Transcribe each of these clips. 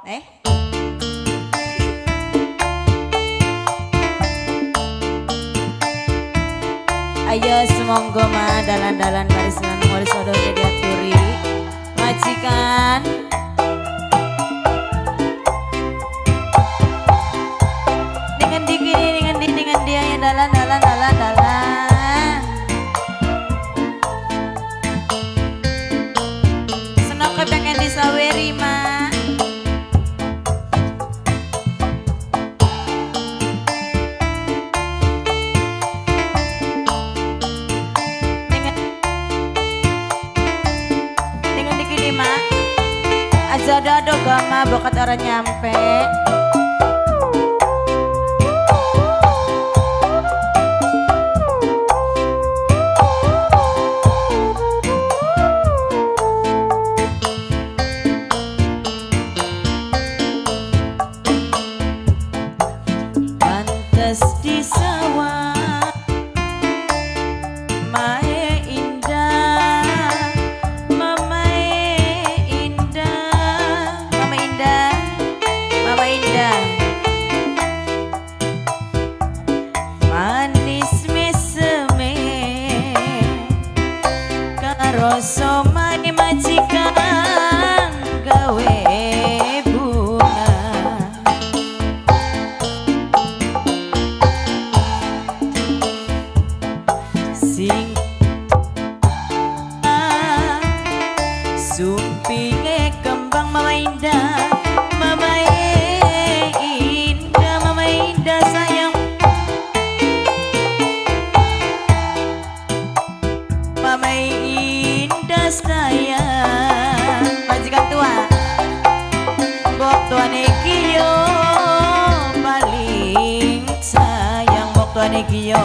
Ayo semonggo mah dalan-dalan baris lan mulis odone diaturi majikan. Dengan dia yang dalan. Senok pengen disaweri mah. Dengan dikini mah. Aja dado gama bokat orang nyampe. Di sawah mae indah, mama indah, manis meseme karo somane majikan gawe sumpinge kembang mama indah sayang mama indah sayang majikan tua bok tua negiyo paling sayang bok tua negiyo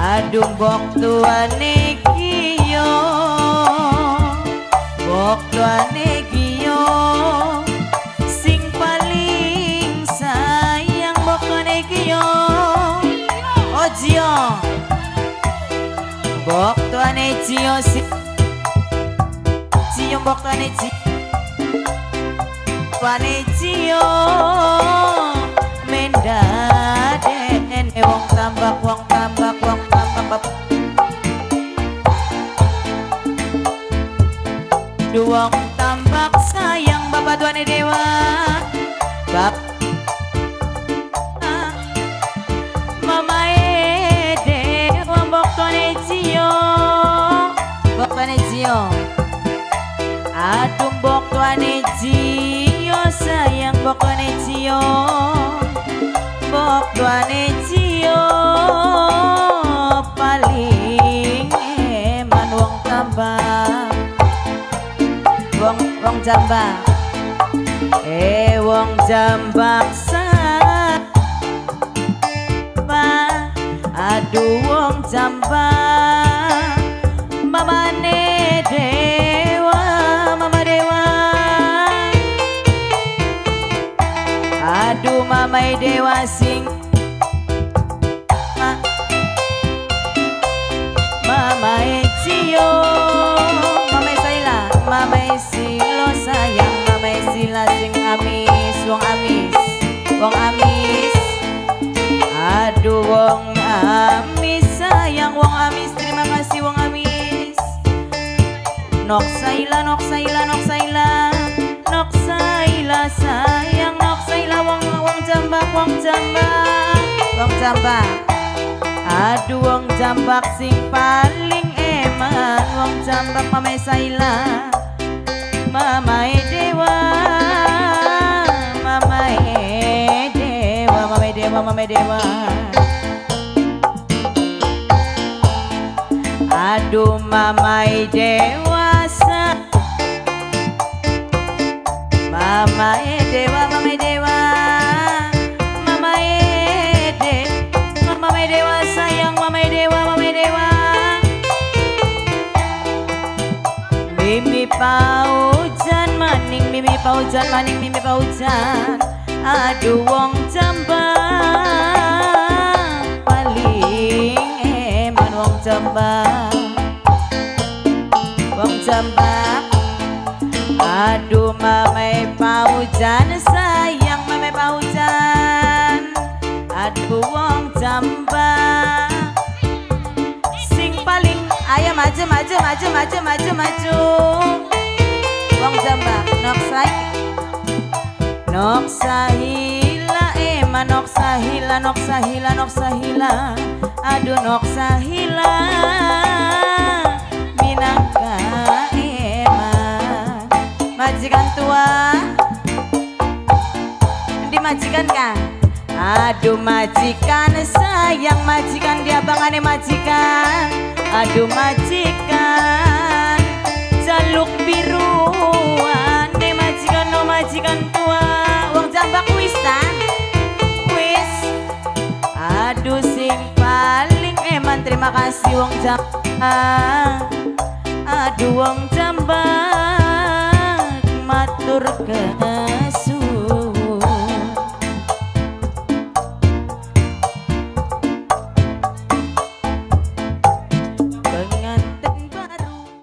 aduh bok tuane giyo sing paling sayang bok tuane giyo Ojio bok tuane giyo cium bok tuane giyo mendaden wong tambak duwong tambak sayang bapak tuane dewa bab mama dewa bok tuane jiyo aduh bok tuane jiyo sayang bok tuane jiyo paling eman wong tambak wong jambak wong jambak aduh wong jambak mama dewa aduh mama dewa sing mama Cio mama Silo sayang mama Sila sing amis wong amis aduh wong amis sayang wong amis terima kasih wong amis nok saila sayang nok saila wong jambak aduh wong jambak sing paling eman wong jambak mama saila mama dewa aduh mama dewasa mama dewa sayang mama dewa mimi paujan maning mimi paujan aduh wong jambak paling eman wong jambak jambak. Aduh mame paujan sayang mame paujan. Aduh wong jambak. Sing paling ayo maju maju maju maju maju maju. Wong jambak nok saiki. Nok sahila ema nok sahila nok sahila nok sahila. Aduh nok sahila minangka ema. Majikan tua dimajikan kan. Aduh majikan sayang majikan dia bangane majikan. Aduh majikan jaluk biruan ne majikan no majikan tua. Wong jambak wis ta wis. Aduh sing paling eman terima kasih wong jambak. Aduh wong jambak matur ke